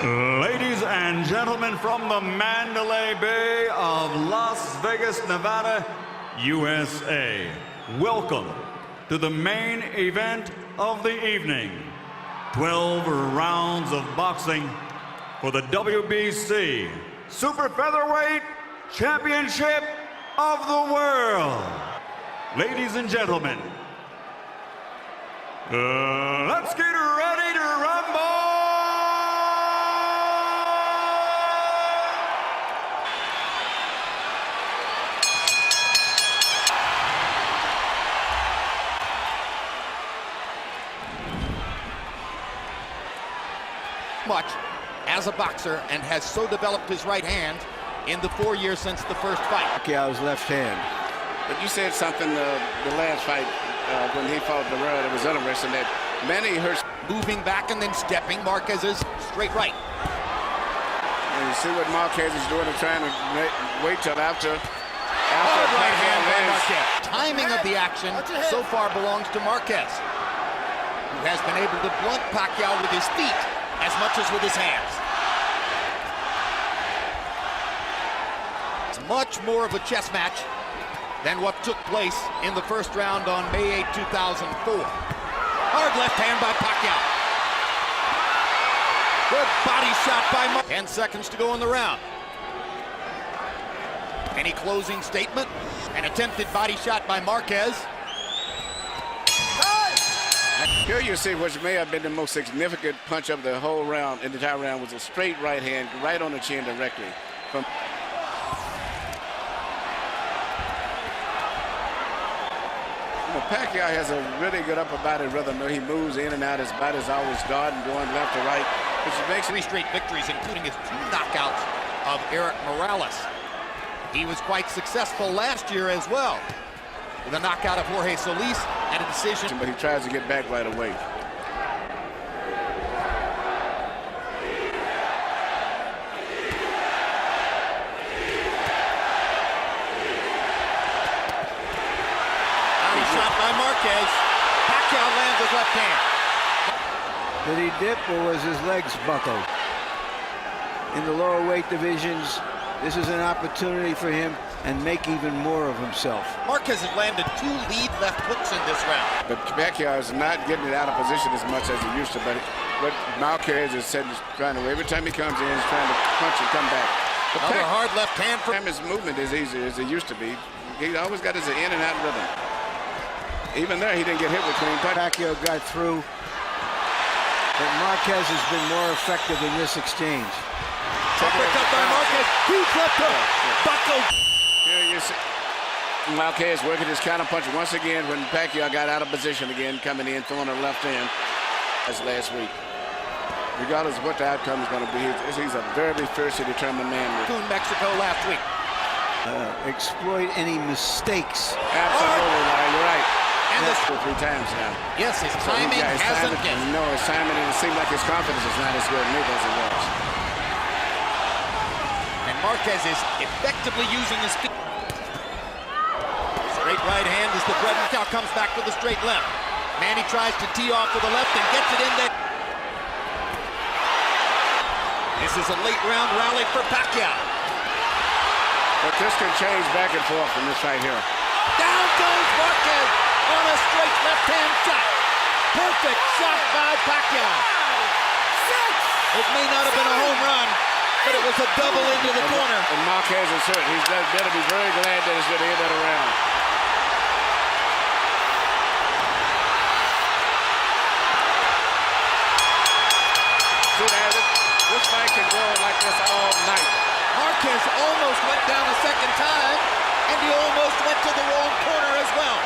Ladies and gentlemen, from the Mandalay Bay of Las Vegas, Nevada, USA, welcome to the main event of the evening. 12 rounds of boxing for the WBC Super Featherweight Championship of the World. Ladies and gentlemen, let's get ready to rumble! Much as a boxer and has so developed his right hand in the 4 years since the first fight. Pacquiao's left hand. But you said something the last fight when he fought Barrera that was interesting, that Manny hurts. Moving back and then stepping Marquez's straight right. And you see what Marquez is doing, trying to wait till after right hand by Marquez. Timing of the action so far belongs to Marquez, who has been able to blunt Pacquiao with his feet as much as with his hands. It's much more of a chess match than what took place in the first round on May 8, 2004. Hard left hand by Pacquiao. Good body shot by Marquez. 10 seconds to go in the round. Any closing statement? An attempted body shot by Marquez. Here you see which may have been the most significant punch of the whole round, in the entire round, was a straight right hand right on the chin directly. From Pacquiao has a really good upper body rhythm. He moves in and out. His body's always guarding, going left to right, which makes 3 straight victories, including his 2 knockouts of Erik Morales. He was quite successful last year as well, with a knockout of Jorge Solis and a decision. But he tries to get back right away. Body shot by Marquez. Pacquiao lands his left hand. Did he dip or was his legs buckled? In the lower weight divisions, this is an opportunity for him and make even more of himself. Marquez has landed 2 lead left hooks in this round. But Pacquiao is not getting it out of position as much as he used to. But what Marquez is trying to, every time he comes in, he's trying to punch and come back. Another hard left hand for his movement is easy as it used to be. He always got his in and out rhythm. Even there, he didn't get hit with clean punch. Pacquiao got through, but Marquez has been more effective in this exchange. Uppercut by Marquez. Huge left hook. Buckled. Here you see Marquez working his counter punch once again when Pacquiao got out of position again, coming in, throwing a left hand as last week. Regardless of what the outcome is going to be, he's a very fiercely determined man. Mexico last week. Exploit any mistakes. Absolutely, Larry, you're right. And that's 3 times now. Yes, his timing hasn't been. No, his timing, and it seemed like his confidence is not as good neither as it was. And Marquez is effectively using his feet. Straight right hand is the bread. Now comes back with the straight left. Manny tries to tee off with the left and gets it in there. This is a late round rally for Pacquiao. But this can change back and forth in this right here. Down goes Marquez on a straight left-hand shot. Perfect shot by Pacquiao. It may not have been a home run, but it was a double into the corner. And Marquez is hurt. He's better be very glad that it's at the end of the round. See, this fight can go like this all night. Marquez almost went down a second time, and he almost went to the wrong corner as well.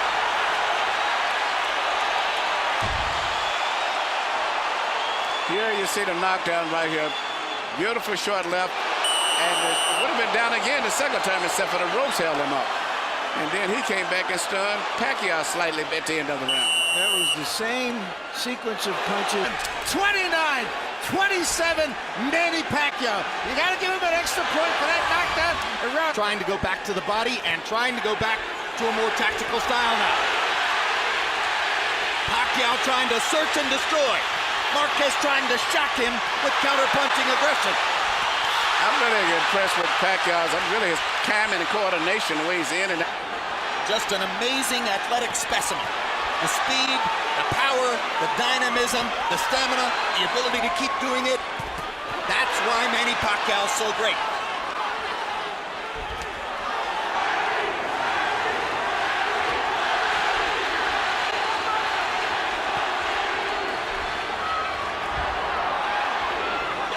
Here you see the knockdown right here. Beautiful short left. And it would have been down again the second time except for the ropes held him up. And then he came back and stunned Pacquiao slightly at the end of the round. That was the same sequence of punches. 29-27, Manny Pacquiao. You got to give him an extra point for that knockdown. Trying to go back to the body and trying to go back to a more tactical style now. Pacquiao trying to search and destroy. Marquez trying to shock him with counter-punching aggression. I'm really impressed with Pacquiao. I'm really his timing and coordination, the way he's in and out. Just an amazing athletic specimen. The speed, the power, the dynamism, the stamina, the ability to keep doing it. That's why Manny Pacquiao is so great.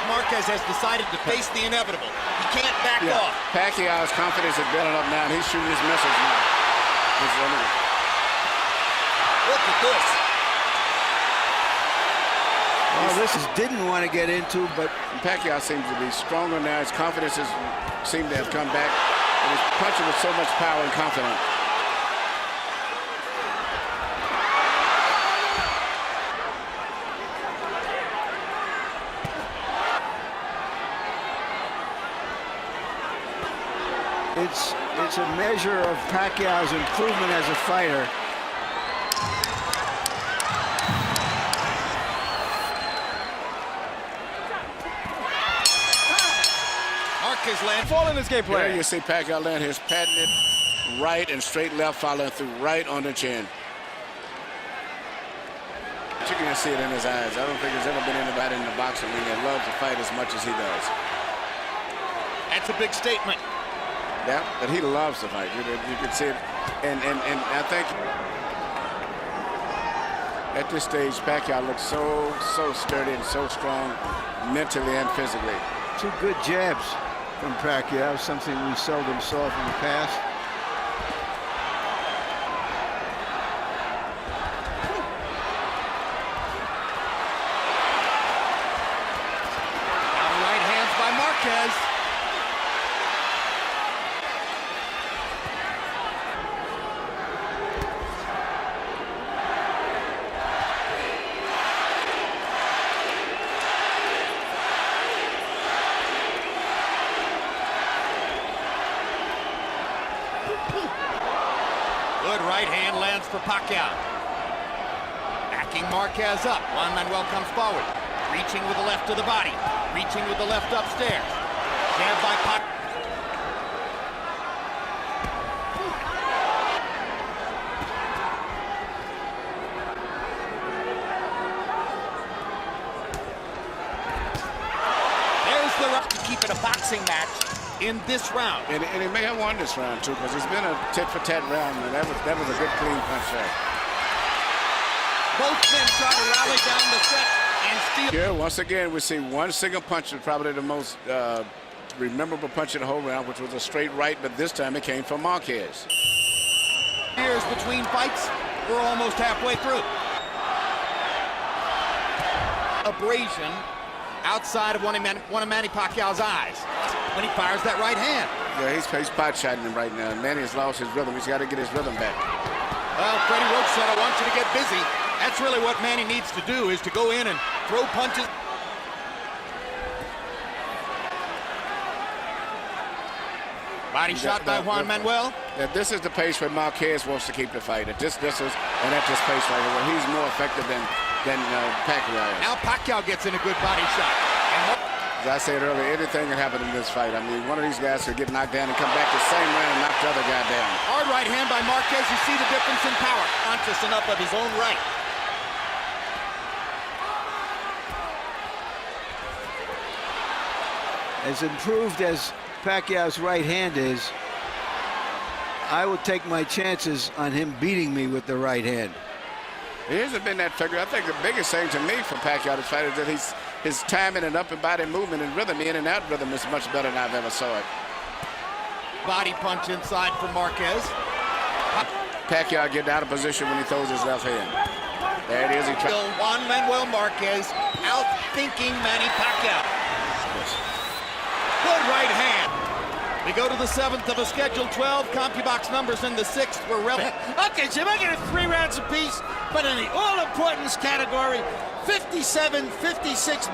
Marquez has decided to face the inevitable. He can't back off. Pacquiao's confidence is building up now, and he's shooting his missiles now. Look at this. Well, this didn't want to get into, but Pacquiao seems to be stronger now. His confidence seems to have come back. And he's punching with so much power and confidence. It's a measure of Pacquiao's improvement as a fighter. Marquez land. Fall in this game play. Here you see Pacquiao land his patented right and straight left, following through right on the chin. But you can see it in his eyes. I don't think there's ever been anybody in the boxing ring that loves to fight as much as he does. That's a big statement. Yeah, but he loves to fight. You can see it. And I think at this stage, Pacquiao looks so sturdy and so strong mentally and physically. Two good jabs from Pacquiao, something we seldom saw from the past. Right hands by Marquez. Good right hand lands for Pacquiao. Backing Marquez up. Juan Manuel comes forward. Reaching with the left to the body. Reaching with the left upstairs. Jab by Pacquiao. There's the right to keep it a boxing match in this round. And he may have won this round, too, because it's been a tit-for-tat round, and that was a good, clean punch there. Both men try to rally down the set and steal. Here, once again, we see one single punch, was probably the most memorable punch in the whole round, which was a straight right, but this time it came from Marquez. Years between fights, we're almost halfway through. Abrasion outside of one of Manny Pacquiao's eyes when he fires that right hand. Yeah, he's pot-shotting him right now. Manny has lost his rhythm. He's got to get his rhythm back. Well, Freddie Roach said, I want you to get busy. That's really what Manny needs to do, is to go in and throw punches. Body shot by Juan Manuel. Yeah, this is the pace where Marquez wants to keep the fight. At this pace right here, where he's more effective than Pacquiao is. Now Pacquiao gets in a good body shot. As I said earlier, anything can happen in this fight. I mean, one of these guys could get knocked down and come back the same round and knock the other guy down. Hard right hand by Marquez. You see the difference in power. Conscious enough of his own right. As improved as Pacquiao's right hand is, I would take my chances on him beating me with the right hand. It hasn't been that figure. I think the biggest thing to me for Pacquiao this fight is that his timing and upper body movement and rhythm, in and out rhythm, is much better than I've ever saw it. Body punch inside for Marquez. Pacquiao getting out of position when he throws his left hand. There it is. Juan Manuel Marquez out-thinking Manny Pacquiao. Good right hand. We go to the 7th of a scheduled 12. CompuBox numbers in the 6th were relevant. Okay, Jim, I get it 3 rounds apiece, but in the all-importance category, 57-56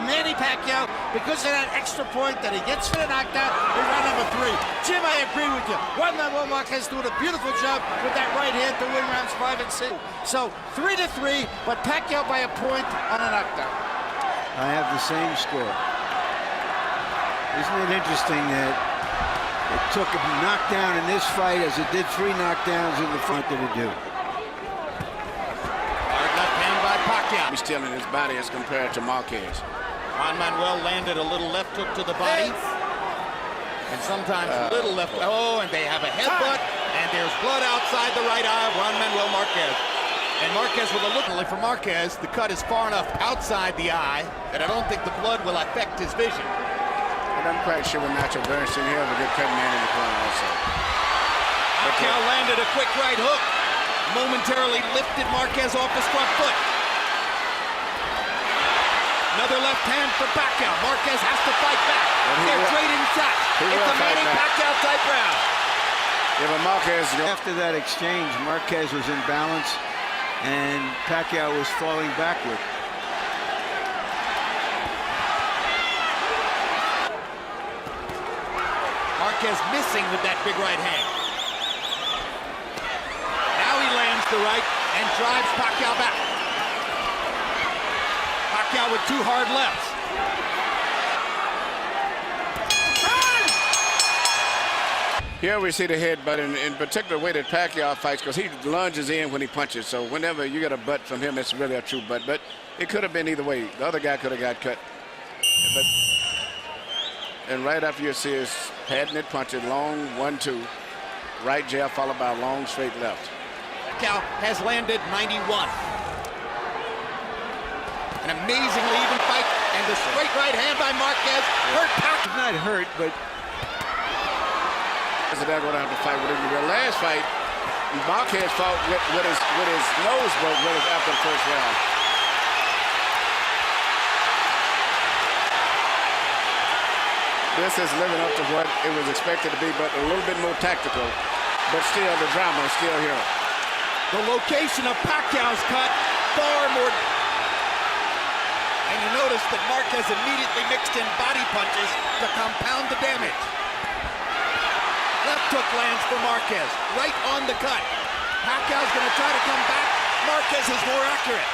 Manny Pacquiao, because of that extra point that he gets for the knockdown in round number 3. Jim, I agree with you. Juan Manuel Marquez doing a beautiful job with that right hand to win rounds 5 and 6. So 3-3, but Pacquiao by a point on a knockdown. I have the same score. Isn't it interesting that it took a knockdown in this fight as it did 3 knockdowns in the front to do? Hard left hand by Pacquiao. He's still in his body as compared to Marquez. Juan Manuel landed a little left hook to the body. And sometimes a little left. Oh, and they have a headbutt. And there's blood outside the right eye of Juan Manuel Marquez. And Marquez with a look. For Marquez, the cut is far enough outside the eye that I don't think the blood will affect his vision. And I'm quite sure with Nacho Bernstein here, a good cutting man in the corner also. Pacquiao landed a quick right hook. Momentarily lifted Marquez off his front foot. Another left hand for Pacquiao. Marquez has to fight back. They're trading shots. It's a Manny Pacquiao type round. Yeah, but Marquez... After that exchange, Marquez was in balance and Pacquiao was falling backward. Marquez missing with that big right hand. Now he lands the right and drives Pacquiao back. Pacquiao with 2 hard lefts. Here we see the headbutt, in particular way that Pacquiao fights, because he lunges in when he punches. So whenever you get a butt from him, it's really a true butt. But it could have been either way. The other guy could have got cut. And right after you see his patented punches, long 1-2, right jab followed by a long straight left. Pacquiao has landed 91. An amazingly even fight, and the straight right hand by Marquez hurt Pacquiao. He's not hurt, but They're going to have to fight with him. The last fight, Marquez fought with his nose broke after the first round. This is living up to what it was expected to be, but a little bit more tactical. But still, the drama is still here. The location of Pacquiao's cut, far more. And you notice that Marquez immediately mixed in body punches to compound the damage. Left hook lands for Marquez, right on the cut. Pacquiao's going to try to come back. Marquez is more accurate.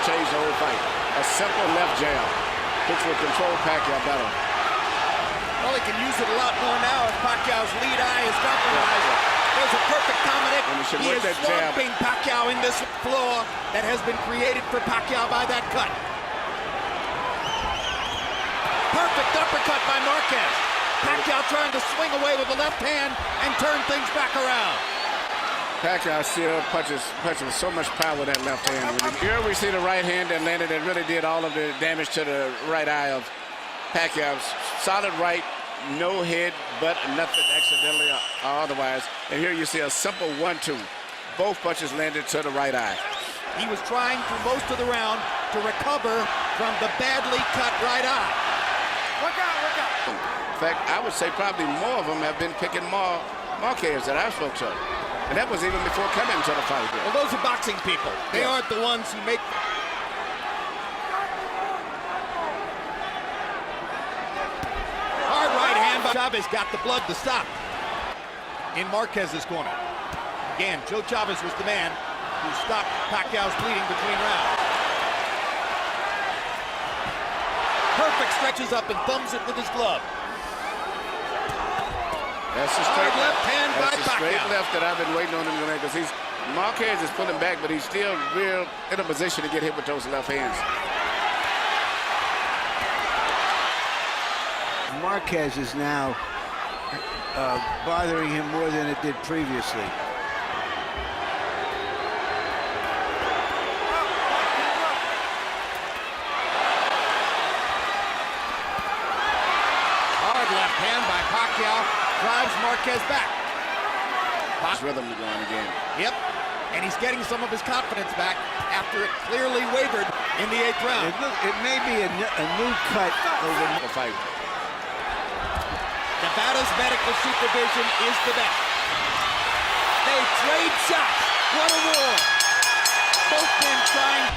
Changed the whole fight. A simple left jab, which will control Pacquiao better. Well, he can use it a lot more now if Pacquiao's lead eye is compromised. There's a perfect combination. He is swamping Pacquiao in this floor that has been created for Pacquiao by that cut. Perfect uppercut by Marquez. Pacquiao trying to swing away with the left hand and turn things back around. Pacquiao still punches with so much power with that left hand. Here we see the right hand that landed that really did all of the damage to the right eye of Pacquiao. Solid right, no head, but nothing accidentally or otherwise. And here you see a simple 1-2. Both punches landed to the right eye. He was trying for most of the round to recover from the badly cut right eye. Look out, look out. In fact, I would say probably more of them have been picking Marquez that I spoke to. And that was even before coming to the fight. Well, those are boxing people. They aren't the ones who make... Hard right hand by Chavez got the blood to stop. In Marquez's corner. Again, Joe Chavez was the man who stopped Pacquiao's bleeding between rounds. Perfect stretches up and thumbs it with his glove. That's the straight left hand by That's the straight Pacquiao. left that I've been waiting on him to make, because Marquez is pulling back, but he's still real in a position to get hit with those left hands. Marquez is now bothering him more than it did previously. Hard left hand by Pacquiao drives Marquez back. His rhythm going again. Yep, and he's getting some of his confidence back after it clearly wavered in the 8th round. It may be a new cut over The fight. Nevada's medical supervision is the best. They trade shots. What a war. Both men trying.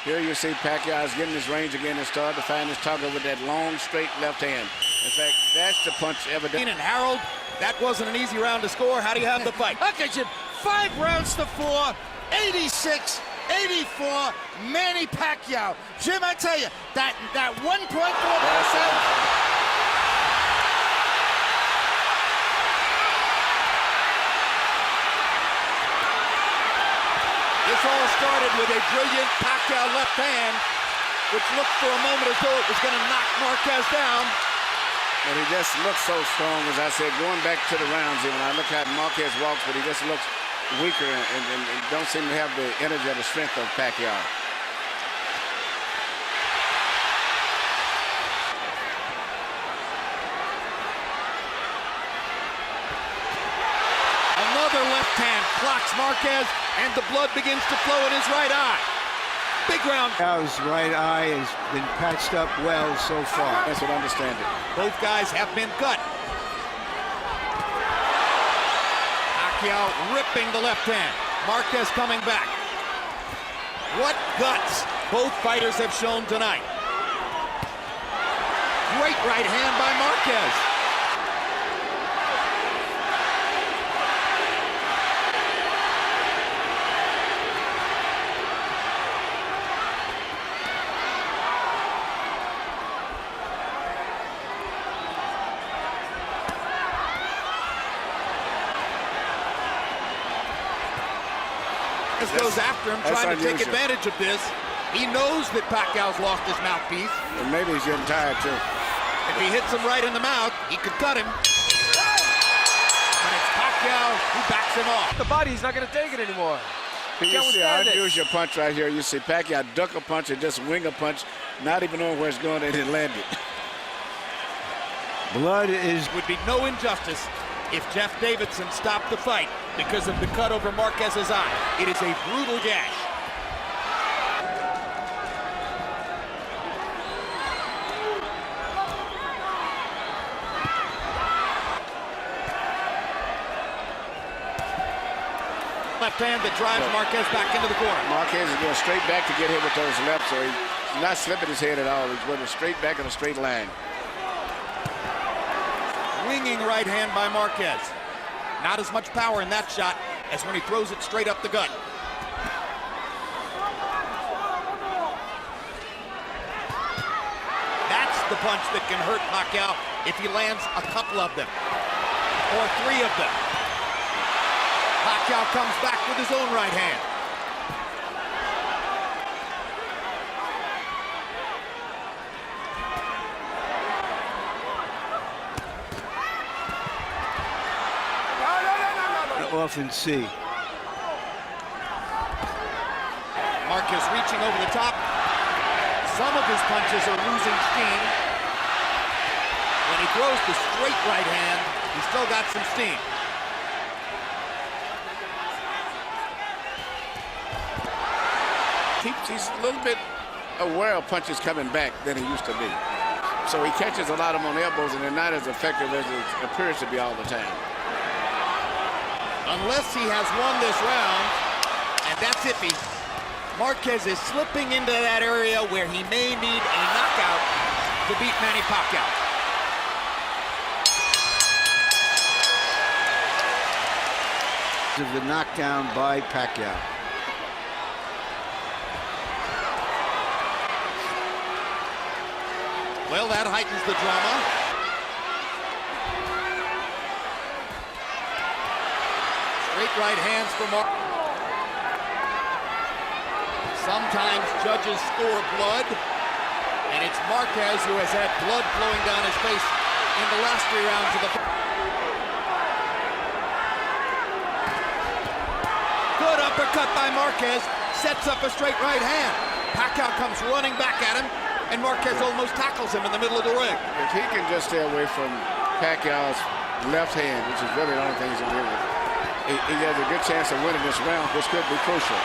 Here you see Pacquiao is getting his range again and starting to find his target with that long, straight left hand. In fact, that's the punch evident. And Harold, that wasn't an easy round to score. How do you have the fight? Look at you. 5 rounds to 4, 86, 84, Manny Pacquiao. Jim, I tell you, that 1.4 percent. This all started with a brilliant Pacquiao left hand, which looked for a moment as though it was going to knock Marquez down. But he just looks so strong, as I said, going back to the rounds even. I look how Marquez walks, but he just looks weaker and don't seem to have the energy or the strength of Pacquiao. Another left hand clocks Marquez, and the blood begins to flow in his right eye. Big round. Pacquiao's right eye has been patched up well so far. That's what I understand it. Both guys have been cut. Pacquiao ripping the left hand. Marquez coming back. What guts both fighters have shown tonight. Great right hand by Marquez. Goes after him, trying to take advantage of this. He knows that Pacquiao's lost his mouthpiece. And maybe he's getting tired, too. If he hits him right in the mouth, he could cut him. And it's Pacquiao who backs him off. The body's not going to take it anymore. You see an unusual punch right here. You see Pacquiao duck a punch and just wing a punch, not even knowing where it's going, and it landed. Blood is... Would be no injustice if Jeff Davidson stopped the fight because of the cut over Marquez's eye. It is a brutal gash. Left hand that drives Marquez back into the corner. Marquez is going straight back to get hit with those left, so he's not slipping his head at all. He's going straight back in a straight line. Swinging right hand by Marquez. Not as much power in that shot as when he throws it straight up the gut. That's the punch that can hurt Pacquiao if he lands a couple of them, or 3 of them. Pacquiao comes back with his own right hand. often see. Marquez reaching over the top. Some of his punches are losing steam. When he throws the straight right hand, he's still got some steam. He's a little bit aware of punches coming back than he used to be. So he catches a lot of them on elbows, and they're not as effective as it appears to be all the time. Unless he has won this round, and that's iffy. Marquez is slipping into that area where he may need a knockout to beat Manny Pacquiao. Of the knockdown by Pacquiao. Well, that heightens the drama. Straight right hands for Marquez. Sometimes judges score blood, and it's Marquez who has had blood flowing down his face in the last 3 rounds of the fight. Good uppercut by Marquez, sets up a straight right hand. Pacquiao comes running back at him, and Marquez almost tackles him in the middle of the ring. If he can just stay away from Pacquiao's left hand, which is really the only thing he's going to do, he has a good chance of winning this round, which could be crucial.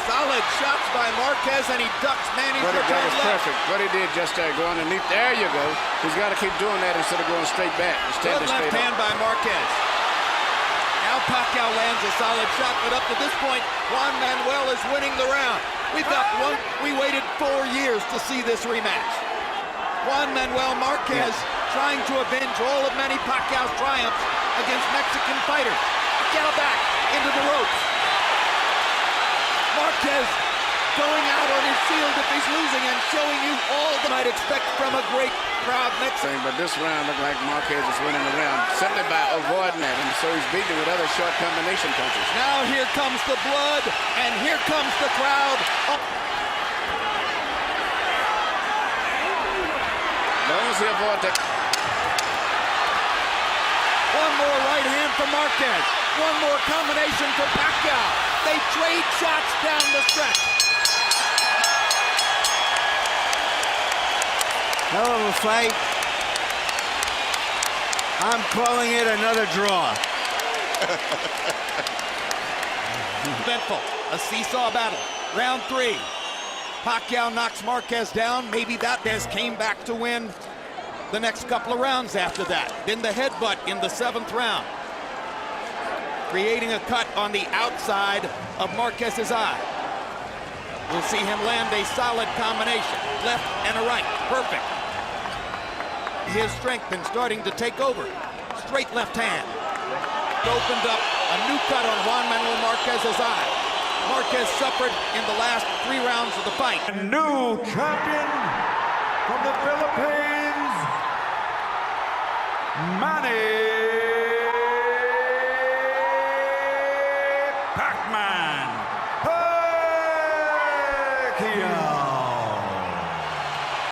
Solid shots by Marquez, and he ducks Manny's But that return was left. perfect. What he did just there, go underneath. There you go. He's got to keep doing that instead of going straight back. Good left hand by Marquez. Now Pacquiao lands a solid shot, but up to this point, Juan Manuel is winning the round. We waited 4 years to see this rematch. Juan Manuel Marquez trying to avenge all of Manny Pacquiao's triumphs against Mexican fighters. Pacquiao back into the ropes. Marquez going out on his shield if he's losing and showing you all that I'd expect from a great crowd next. But this round looked like Marquez is winning the round simply by avoiding it, and so he's beating with other short combination punches. Now here comes the blood, and here comes the crowd. Oh. Long as he avoids that. One more right hand for Marquez. One more combination for Pacquiao. They trade shots down the stretch. Hell of a fight. I'm calling it another draw. Eventful, a seesaw battle. Round 3. Pacquiao knocks Marquez down. Maybe that came back to win the next couple of rounds after that. Then the headbutt in the 7th round, creating a cut on the outside of Marquez's eye. We'll see him land a solid combination, left and a right, perfect. His strength been starting to take over. Straight left hand. Opened up a new cut on Juan Manuel Marquez's eye. Marquez suffered in the last 3 rounds of the fight. New champion from the Philippines, Manny